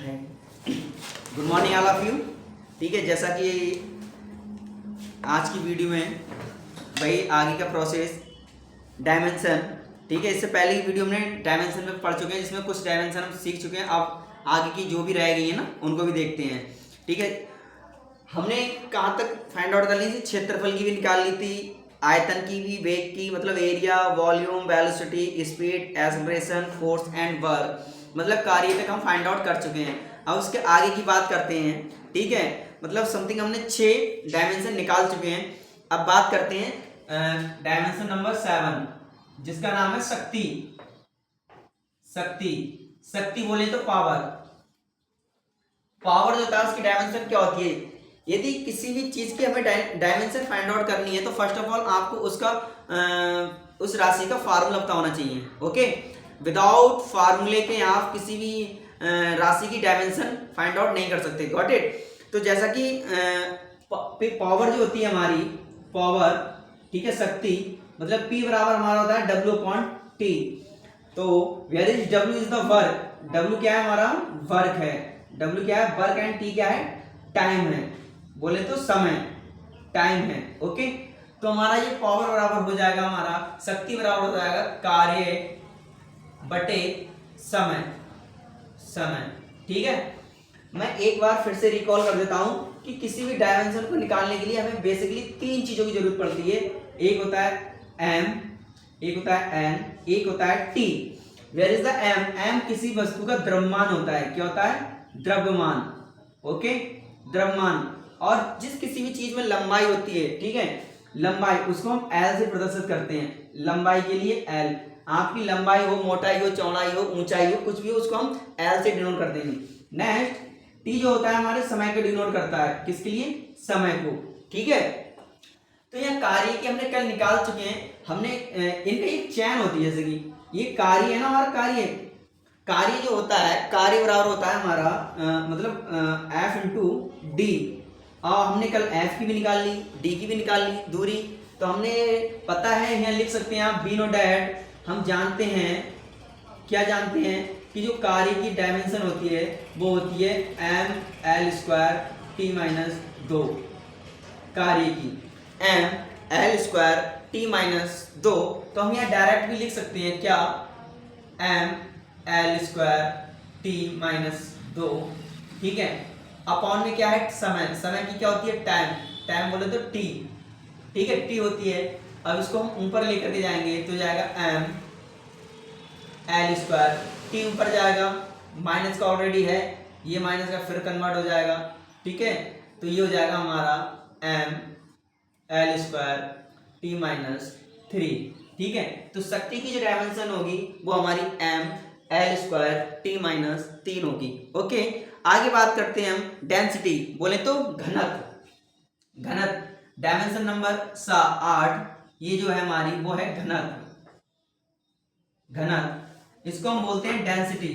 Good morning all of you. ठीक है, जैसा कि आज की वीडियो में भाई आगे का प्रोसेस डायमेंशन, ठीक है, इससे पहले की वीडियो में डायमेंशन में पढ़ चुके हैं, जिसमें कुछ डायमेंशन हम सीख चुके हैं। अब आगे की जो भी रह गई है ना, उनको भी देखते हैं। ठीक है, हमने कहाँ तक फाइंड आउट कर ली थी? क्षेत्रफल की भी निकाल ली थी, आयतन की भी, वेग की मतलब area, volume, velocity, speed, acceleration, force and work, मतलब कार्य तक हम फाइंड आउट कर चुके हैं। अब उसके आगे की बात करते हैं। ठीक है, मतलब समथिंग हमने 6 डायमेंशन निकाल चुके हैं। अब बात करते हैं डायमेंशन नंबर 7, जिसका नाम है शक्ति। शक्ति शक्ति बोले तो पावर। पावर जो होता है उसकी डायमेंशन क्या होती है? यदि किसी भी चीज की हमें डायमेंशन फाइंड आउट करनी है तो फर्स्ट ऑफ ऑल आपको उसका उस राशि का फार्मूला पता होना चाहिए। ओके, विदाउट फार्मूले के आप किसी भी राशि की डायमेंशन फाइंड आउट नहीं कर सकते। Got it? तो जैसा कि पावर जो होती है हमारी, पावर, ठीक है, शक्ति, मतलब P बराबर हमारा होता है W/T। तो where is W is the work. W क्या है? हमारा वर्क है। W क्या है? वर्क। एंड T क्या है? टाइम है। बोले तो समय, टाइम है। ओके, तो हमारा ये पावर बराबर हो जाएगा, हमारा शक्ति बराबर हो जाएगा कार्य बटे समय। समय, ठीक है। मैं एक बार फिर से रिकॉल कर देता हूं कि किसी भी डायमेंशन को निकालने के लिए हमें बेसिकली 3 चीजों की जरूरत पड़ती है। एक होता है m, एक होता है n, एक होता है t। Where is the m? m किसी वस्तु का द्रव्यमान होता है। क्या होता है? द्रव्यमान। ओके, द्रव्यमान। और जिस किसी भी चीज में लंबाई होती है, ठीक है, लंबाई, उसको हम L से प्रदर्शित करते हैं। लंबाई के लिए L, आपकी लंबाई हो, मोटाई हो, चौड़ाई हो, ऊंचाई हो, कुछ भी हो, उसको हम L से डिनोट करते हैं। नेक्स्ट T जो होता है हमारे समय को डिनोट करता है। किसके लिए? समय को। ठीक है, तो यह कार्य की हमने कल निकाल चुके हैं। हमने इनका एक चैन होती है, जैसे कि ये कार्य है ना, हमारा कार्य, कार्य जो होता है, कार्य बराबर होता है हमारा मतलब F इंटू डी। और हमने कल F की भी निकाल ली, D की भी निकाल ली दूरी। तो हमने पता है, यहाँ लिख सकते हैं आप बी नो डैट। हम जानते हैं, क्या जानते हैं कि जो कार्य की डायमेंशन होती है वो होती है mL²T-2। कार्य की mL²T-2। तो हम यहाँ डायरेक्ट भी लिख सकते हैं, क्या? mL²T-2, ठीक है। अपॉन में क्या है? समय। समय की क्या होती है? टाइम। टाइम बोले तो T, ठीक है, T होती है। अब इसको हम ऊपर लेकर के जाएंगे तो जाएगा mL²। T ऊपर जाएगा, माइनस का ऑलरेडी है, ये माइनस का फिर कन्वर्ट हो जाएगा। ठीक है, तो ये हो जाएगा हमारा mL²T-3। ठीक है, तो शक्ति की जो डायमेंशन होगी वो हमारी mL²T-3 होगी। ओके, आगे बात करते हैं हम डेंसिटी, बोले तो घनत्व। घनत्व डायमेंशन नंबर 8, ये जो है हमारी वो है घनत्व। घनत्व, इसको हम बोलते हैं डेंसिटी।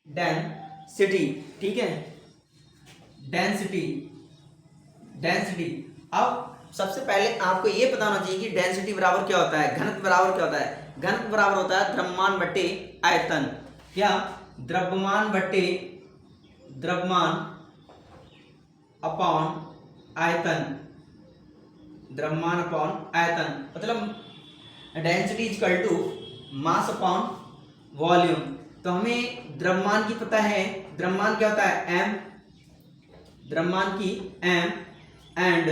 डेंसिटी, ठीक है, डेंसिटी। डेंसिटी। अब सबसे पहले आपको ये पता होना चाहिए कि डेंसिटी बराबर क्या होता है, घनत्व बराबर क्या होता है। घनत्व बराबर होता है द्रव्यमान बटे आयतन। क्या? द्रव्यमान बटे द्रव्यमान अपॉन आयतन। द्रव्यमान अपॉन आयतन, मतलब density is equal to mass upon volume. तो हमें द्रव्यमान की पता है, द्रव्यमान क्या होता है? m, द्रव्यमान की m, एंड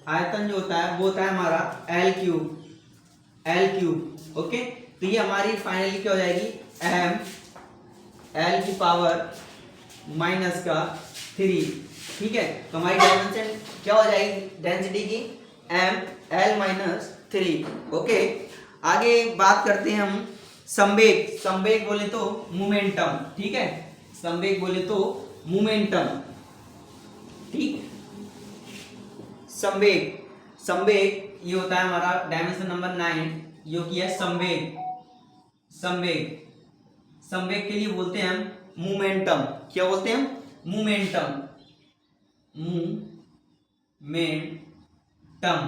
आयतन जो होता है वो होता है हमारा L3। L3, okay. तो ये हमारी फाइनली क्या हो जाएगी? m L की पावर -3। ठीक है, तो हमारी डायमेंशन क्या हो जाएगी डेंसिटी की? mL-3। ओके, आगे बात करते हैं हम संवेग। संवेग बोले तो मोमेंटम, ठीक है, संवेग बोले तो मोमेंटम। ठीक, संवेग। संवेग ये होता है हमारा डायमेंशन नंबर 9, जो कि है संवेग। संवेग, संवेग के लिए बोलते हैं हम मोमेंटम। क्या बोलते हैं हम? मोमेंटम। मोमेंटम,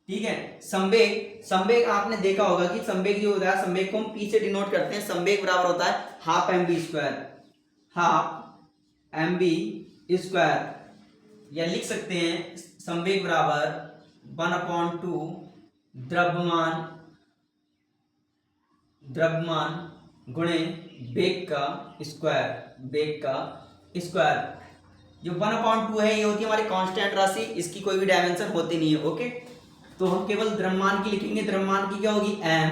ठीक है। संवेग, संवेग आपने देखा होगा कि संवेग जो होता है, संवेग को हम P से डिनोट करते हैं। संवेग बराबर होता है 12mv²। 12 mv², या लिख सकते हैं संवेग बराबर 1/2 द्रव्यमान गुणे वेग का स्क्वायर। जो 1/2 है ये होती है हमारी कांस्टेंट राशि, इसकी कोई भी डायमेंशन होती नहीं है। ओके, तो हम केवल द्रव्यमान की लिखेंगे। द्रव्यमान की क्या होगी m,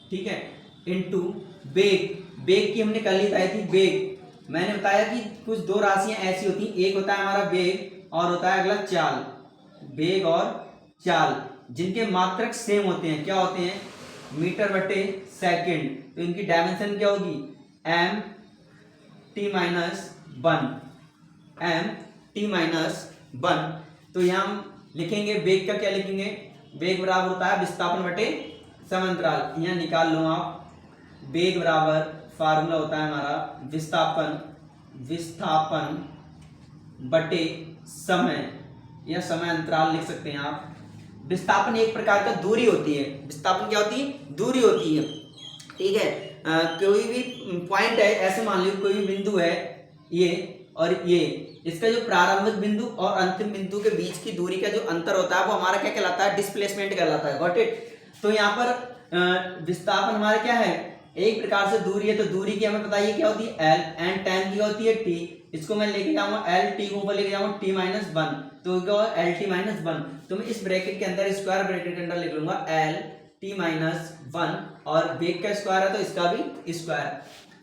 ठीक है, इनटू वेग की हमने कल ही बताई थी। वेग मैंने बताया कि कुछ दो राशियां ऐसी होती हैं, एक होता है हमारा वेग और होता है अगला चाल। वेग और चाल जिनके मात्रक सेम होते हैं, क्या होते हैं, मीटर बटे सेकंड, तो इनकी डायमेंशन क्या होगी m(t-1). तो यहाँ हम लिखेंगे वेग का, क्या लिखेंगे, वेग बराबर होता है विस्थापन बटे समांतराल। यहाँ निकाल लो आप, वेग बराबर फार्मूला होता है हमारा विस्थापन बटे समय, या समय अंतराल लिख सकते हैं आप। विस्थापन एक प्रकार का दूरी होती है। विस्थापन क्या होती है, दूरी होती है, ठीक है। कोई भी पॉइंट है, ऐसे मान लो कोई भी बिंदु है ये और ये, इसका जो प्रारंभिक बिंदु और अंतिम बिंदु के बीच की दूरी का जो अंतर होता है वो हमारा क्या कहलाता है, डिस्प्लेसमेंट कहलाता है। Got it. तो यहाँ पर विस्थापन हमारा क्या है, एक प्रकार से दूरी है, तो दूरी की हमें बताइए क्या होती है एल, एंड टाइम की होती है टी। इसको मैं लेके जाऊंगा एल, टी को ऊपर लेके जाऊंगा t-1, तो क्या होगा LT-1। तो मैं इस ब्रैकेट के अंदर, स्क्वायर ब्रैकेट के अंदर लिख लूंगा LT-1, और वेग का स्क्वायर है तो इसका भी स्क्वायर,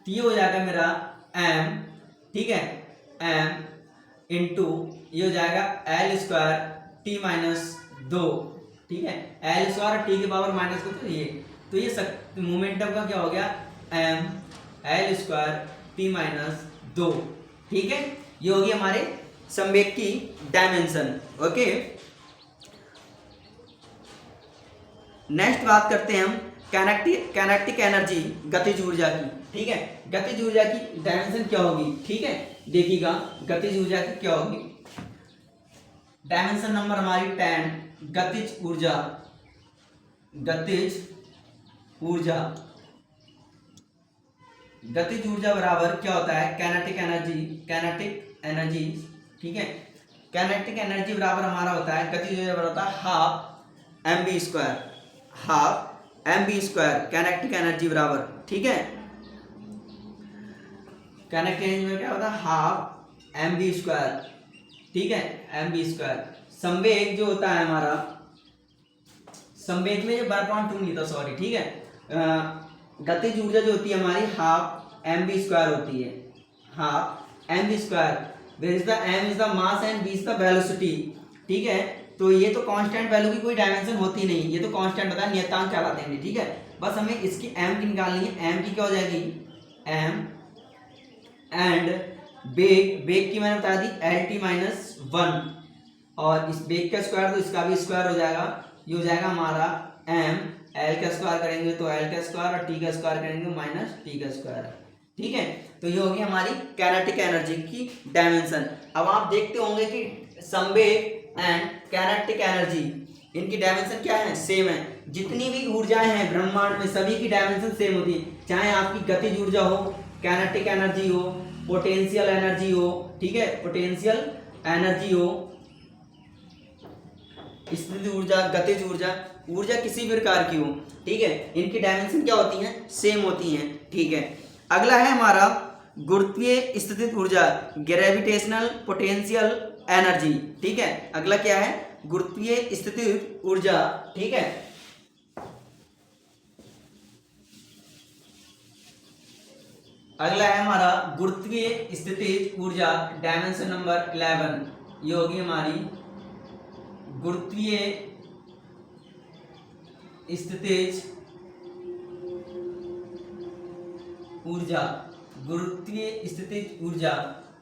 तो ये हो जाएगा मेरा m, ठीक है, m इंटू ये हो जाएगा L²t-2, ठीक है, L² और t के पावर माइनस को, तो ये मोमेंटम का क्या हो गया m L²t-2, ठीक है। ये होगी हमारे संवेग की डायमेंशन। ओके, नेक्स्ट बात करते हैं हम काइनेटिक एनर्जी, गतिज ऊर्जा की, ठीक है। गतिज ऊर्जा की डायमेंशन क्या होगी, ठीक है, देखिएगा गतिज ऊर्जा की क्या होगी। डायमेंशन नंबर हमारी 10, गतिज ऊर्जा बराबर क्या होता है, काइनेटिक एनर्जी, ठीक है। काइनेटिक एनर्जी बराबर हमारा होता है, गतिज ऊर्जा बराबर होता है हाफ mv², काइनेटिक एनर्जी बराबर, ठीक है। काइनेटिक एनर्जी में क्या होता है हाफ mv², ठीक है, mv²। संवेग जो होता है हमारा, संवेग में जो 1/2 नहीं था, सॉरी, ठीक है। गतिज ऊर्जा जो होती है हमारी हाफ mv² होती है, half mv², where is the m is the mass and v is the velocity, ठीक है। तो ये तो कांस्टेंट वैल्यू की कोई डायमेंशन होती नहीं, ये तो कांस्टेंट होता है, नियतांक कहलाते हैं, ठीक है। बस हमें इसकी m की निकालनी है। m की क्या हो जाएगी m, एंड वेग की मैंने बता दी LT-1, और इस वेग का स्क्वायर तो इसका भी स्क्वायर हो जाएगा। ये हो जाएगा हमारा m, l का स्क्वायर करेंगे तो l का स्क्वायर, और t का स्क्वायर करेंगे माइनस t का स्क्वायर, ठीक है। तो ये होगी हमारी काइनेटिक एनर्जी की डायमेंशन। अब आप देखते होंगे कि संवेग एंड काइनेटिक एनर्जी, इनकी डायमेंशन क्या है, सेम है। जितनी भी ऊर्जाएं हैं ब्रह्मांड में सभी की डायमेंशन सेम होती है, चाहे आपकी गतिज ऊर्जा हो, काइनेटिक एनर्जी हो, पोटेंशियल एनर्जी हो, ठीक है, पोटेंशियल एनर्जी हो, स्थितिज ऊर्जा, गतिज ऊर्जा किसी भी प्रकार की हो, ठीक है, इनकी डायमेंशन क्या होती हैं, सेम होती हैं, ठीक है। अगला है हमारा गुरुत्वीय स्थितिज ऊर्जा, ग्रेविटेशनल पोटेंशियल एनर्जी, ठीक है। अगला क्या है, गुरुत्वीय स्थितिज ऊर्जा, ठीक है। अगला है हमारा गुरुत्वीय स्थितिज ऊर्जा, डायमेंशन नंबर 11, ये होगी हमारी गुरुत्वीय स्थितिज ऊर्जा,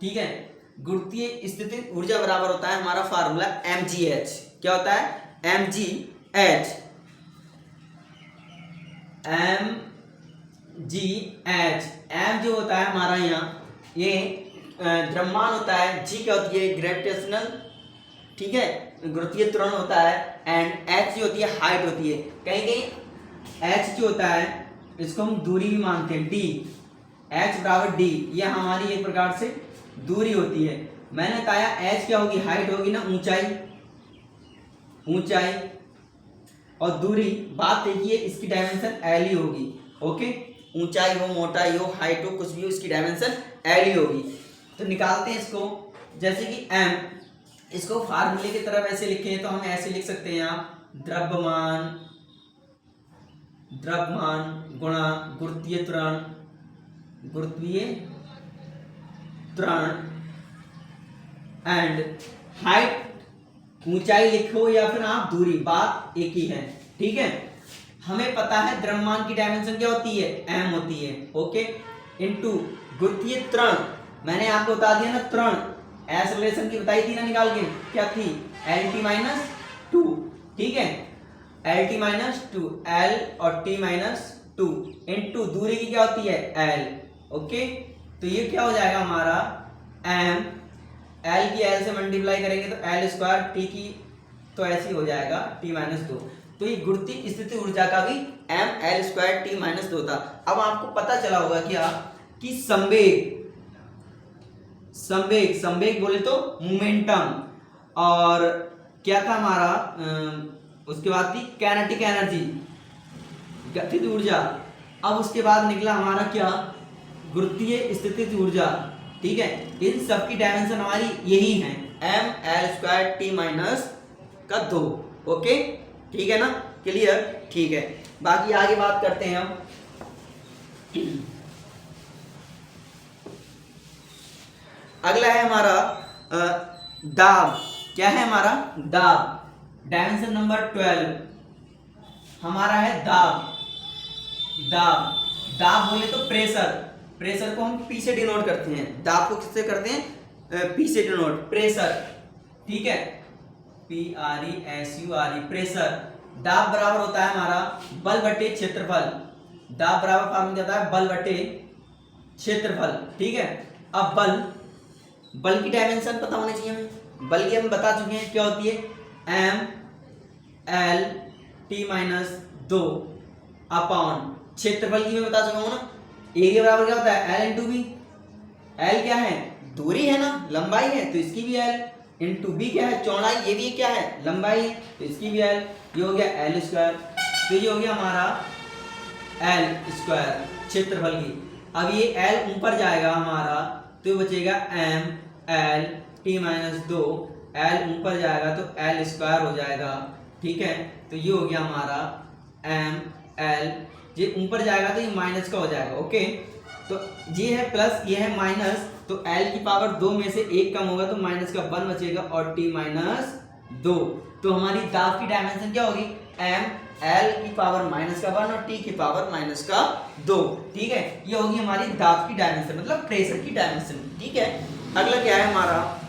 ठीक है। गुरुत्वीय स्थितिज ऊर्जा बराबर होता है हमारा फार्मूला mgh, क्या होता है mgh, m जो होता है हमारा यहाँ ये द्रव्यमान होता है, g क्या होती है ग्रेविटेशनल, ठीक है, गुरुत्वीय त्वरण होता है, एंड h जो होती है हाइट होती है। कहीं h जो होता है इसको हम दूरी भी मानते हैं, d, h बराबर d, ये हमारी एक प्रकार से दूरी होती है। मैंने बताया h क्या होगी, हाइट होगी ना, ऊंचाई, और दूरी बात एक ही है, इसकी डायमेंशन l ही होगी। ओके, ऊंचाई हो, मोटाई हो, हाइट हो, कुछ भी हो, इसकी डायमेंशन l ही होगी। तो निकालते हैं इसको, जैसे कि m, इसको फार्मूले की तरफ ऐसे लिखें तो हम ऐसे लिख सकते हैं आप, द्रव्यमान गुणा गुरुत्वीय त्वरण एंड हाइट, ऊंचाई लिखो या फिर आप दूरी, बात एक ही है। ठीक है, हमें पता है द्रव्यमान की डायमेंशन क्या होती है, m होती है। ओके, इनटू गुरुत्वीय त्वरण, मैंने आपको बता दिया ना, त्वरण एक्सेलरेशन की बताई थी ना, निकाल के क्या थी, LT-2। ठीक है, LT-2, L और T-2 इनटू दूरी की क्या होती है, L। ओके, तो ये क्या हो जाएगा हमारा m, L की L से मल्टीप्लाई करेंगे तो L स्क्वायर, T की तो ऐसे ही हो जाएगा T-2। तो ये गुरुत्वीय स्थिति ऊर्जा का भी m L स्क्वायर T-2 था। अब आपको पता चला होगा क्या कि संवेग बोले तो मोमेंटम, और क्या था हमारा, उसके बाद थी काइनेटिक एनर्जी, गतिज ऊर्जा। अब उसके बाद निकला हमारा क्या, गुरुत्वीय स्थितिज ऊर्जा। ठीक है, इन सब की डायमेंशन हमारी यही है, m L square T-2। Okay, ठीक है ना, क्लियर। ठीक है, बाकी आगे बात करते हैं हम। अगला है हमारा दाब। क्या है हमारा, दाब। डायमेंशन नंबर 12 हमारा है दाब। दाब बोले तो प्रेशर को हम P से डिनोट करते हैं, दाब को किससे करते हैं, P से डिनोट, प्रेशर। ठीक है, PRESURE, प्रेशर। दाब बराबर होता है हमारा बल बटे क्षेत्रफल। दाब बराबर फॉर्मूला होता है बल बटे क्षेत्रफल। ठीक है, अब बल की डायमेंशन पता होनी चाहिए हमें। बल की हम बता चुके हैं क्या होती है, m L T-2 अपॉन क्षेत्रफल की मैं बता चुका हूं ना, एरिया बराबर क्या होता है, L इंटू बी। L क्या है, दूरी है ना, लंबाई है, तो इसकी भी L इंटू बी क्या है, चौड़ाई, ये भी क्या है, लंबाई है, तो इसकी भी L। ये हो गया L स्क्वायर, तो ये हो गया हमारा L स्क्वायर क्षेत्रफल की। अब ये L ऊपर जाएगा हमारा, तो बचेगा m L T-2, L ऊपर जाएगा तो L स्क्वायर हो जाएगा। ठीक है, तो ये हो गया हमारा m L, ये ऊपर जाएगा तो ये माइनस का हो जाएगा। ओके, तो ये है प्लस, ये है माइनस, तो L की पावर 2 में से 1 कम होगा तो माइनस का 1 बचेगा और T-2। तो हमारी दाब की डायमेंशन क्या होगी, m L की पावर -1 और T की पावर -2। ठीक है, ये होगी हमारी दाब की डायमेंशन, मतलब प्रेशर की डायमेंशन। ठीक है, अगला क्या है हमारा,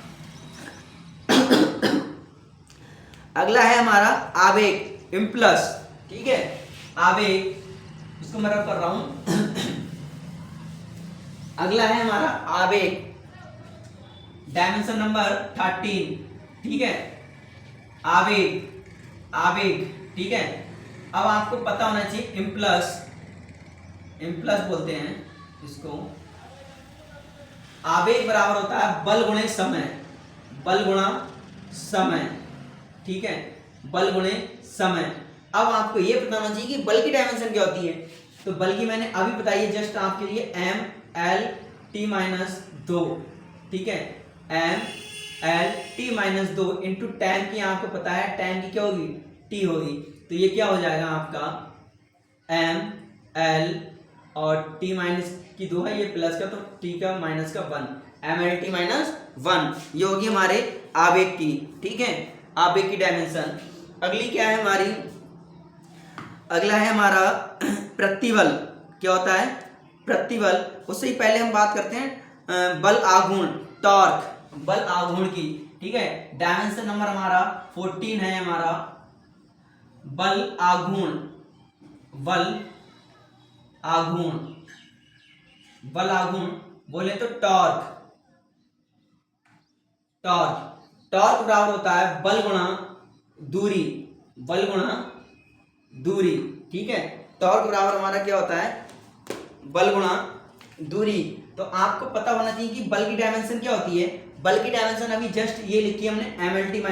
अगला है हमारा आवेग, इम्पल्स। ठीक है, आवेग, इसको मैं रब कर रहा हूं। अगला है हमारा आवेग, डायमेंशन नंबर 13। ठीक है, आवेग। ठीक है, अब आपको पता होना चाहिए इम्पल्स बोलते हैं इसको। आवेग बराबर होता है बल गुणे समय। ठीक है, बल गुणे समय। अब आपको ये पता होना चाहिए कि बल की डायमेंशन क्या होती है, तो बल की मैंने अभी बताई है जस्ट आपके लिए, m L T-2। ठीक है, m L T-2 into tan की आपको पता है, tan की क्या होगी, T होगी, तो ये क्या हो जाएगा आपका m L और T माइनस की 2 है, ये प्लस का तो T का माइनस का 1, m L T-1, ये होगी हमारे आवेग की। ठीक है, आवेग की डायमेंशन। अगली क्या है हमारी, अगला है हमारा प्रतिबल। क्या होता है प्रतिबल, उससे ही पहले हम बात करते हैं बल आघूर्ण, टॉर्क, बल आघूर्ण की। ठीक है, डायमेंशन नंबर हमारा 14 है हमारा बल आघूर्ण। बल आघूर्ण बोले तो टॉर्क बराबर होता है बल गुणा दूरी। ठीक है, टॉर्क बराबर हमारा क्या होता है, बल गुणा दूरी, तो आपको पता होना चाहिए कि बल की डायमेंशन क्या होती है। बल की डायमेंशन अभी जस्ट ये लिखी है हमने mlt - 1,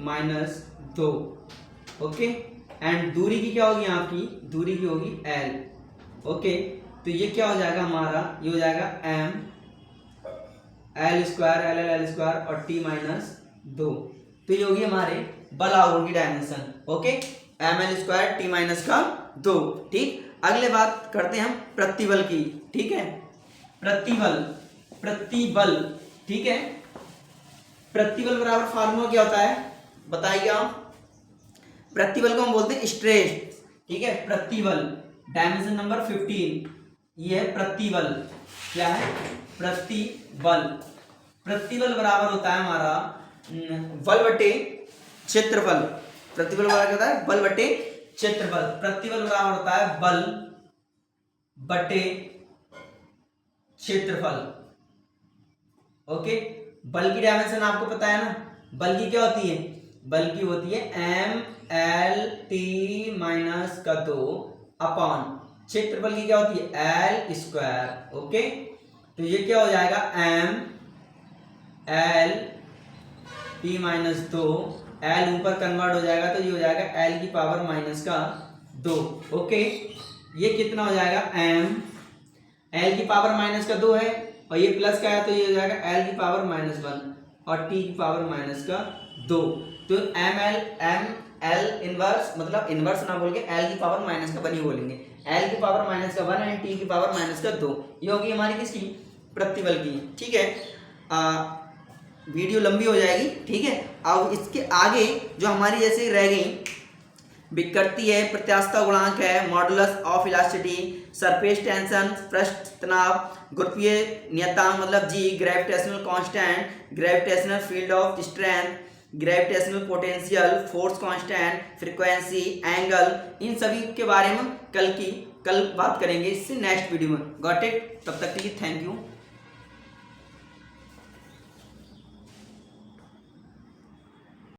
mlt - 2, ओके। एंड दूरी की क्या होगी आपकी, दूरी की होगी l, ओके। तो ये क्या हो जाएगा हमारा, ये हो जाएगा m l square l square और t - 2। तो ये होगी हमारे बल आघूर्ण की dimension, okay, ml square t - 2, ठीक। अगले बात करते हैं हम प्रतिबल की, ठीक है। प्रतिबल, ठीक है। प्रतिबल बराबर फार्मूला क्या होता है बताइए आप। प्रतिबल को हम बोलते हैं स्ट्रेस, ठीक है। प्रतिबल डायमेंशन नंबर 15, ये है प्रतिबल। क्या है, प्रतिबल। प्रतिबल बराबर होता है हमारा बल बटे क्षेत्रफल। प्रतिबल बराबर क्या होता है, बल बटे क्षेत्रफल। प्रतिबल बराबर होता है बल बटे क्षेत्रफल, ओके। बल की डायमेंशन आपको पता है ना, बल की क्या होती है, बल की होती है mlt - 2 अपॉन क्षेत्रफल की क्या होती है l स्क्वायर, ओके। तो ये क्या हो जाएगा mlt - 2, l ऊपर कन्वर्ट हो जाएगा तो ये हो जाएगा l की पावर -2, ओके। ये कितना हो जाएगा l की पावर -2 है और ये प्लस का है तो ये हो जाएगा l की पावर -1 और t की पावर -2। तो ml इनवर्स, मतलब इनवर्स ना बोल के l की पावर -1 ही बोलेंगे। l की पावर -1 एंड t की पावर -2, ये होगी हमारी किसकी, प्रतिबल की, ठीक है। वीडियो लंबी हो जाएगी, ठीक है। अब इसके आगे जो हमारी जैसे रह गई विकृति है, प्रत्यास्थता गुणांक है, modulus of elasticity, surface tension, पृष्ठ तनाव, गुरुत्वीय नियतांक मतलब G, gravitational constant, gravitational field of strength, gravitational potential, force constant, frequency, angle, इन सभी के बारे में कल बात करेंगे इससे नेक्स्ट वीडियो में। Got it? तब तक के लिए थैंक यू।